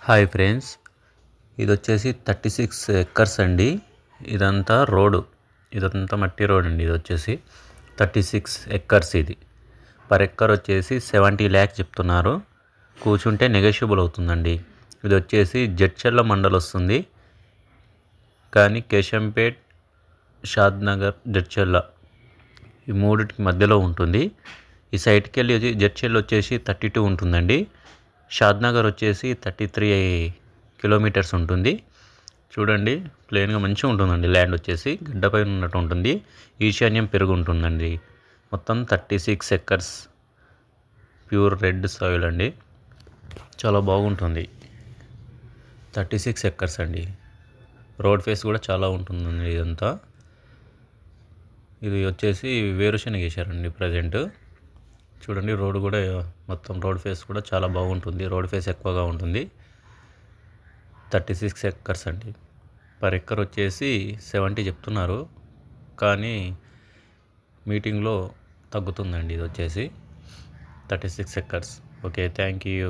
Hi friends, ఇది వచ్చేసి 36 acres అండి. ఇదంతా రోడ్డు, ఇదంతా మట్టి రోడ్ అండి. ఇది వచ్చేసి 36 ఎకర్స్. ఇది పర్ ఎక్కర్ వచ్చేసి 70 lakhs చెప్తున్నారు. కూర్చుంటే నెగోషియబుల్ అవుతుందండి. ఇది వచ్చేసి జడ్చర్ల మండల్ వస్తుంది, కానీ కేశంపేట్, షాద్నగర్, జడ్చర్ల ఈ మూడిటికి మధ్యలో ఉంటుంది. ఈ సైట్కి వెళ్ళి జడ్చర్ల వచ్చేసి 32 ఉంటుందండి. షాద్నగర్ వచ్చేసి 33 కిలోమీటర్స్ ఉంటుంది. చూడండి, ప్లెయిన్గా మంచిగా ఉంటుందండి. ల్యాండ్ వచ్చేసి గడ్డపై ఉన్నట్టు ఉంటుంది. ఈశాన్యం పెరుగు ఉంటుందండి. మొత్తం 36 ఎకర్స్ ప్యూర్ రెడ్ సాయిల్ అండి. చాలా బాగుంటుంది. 36 ఎకర్స్ అండి. రోడ్ ఫేస్ కూడా చాలా ఉంటుందండి. ఇదంతా ఇది వచ్చేసి వేరుశనగ వేశారండి ప్రజెంట్. చూడండి, రోడ్ కూడా మొత్తం రోడ్ ఫేస్ కూడా చాలా బాగుంటుంది. రోడ్ ఫేస్ ఎక్కువగా ఉంటుంది. 36 ఎకర్స్ అండి. పర్ ఎక్కర్ వచ్చేసి 70 చెప్తున్నారు, కానీ మీటింగ్లో తగ్గుతుందండి. ఇది వచ్చేసి 36 ఎకర్స్. Okay, thank you.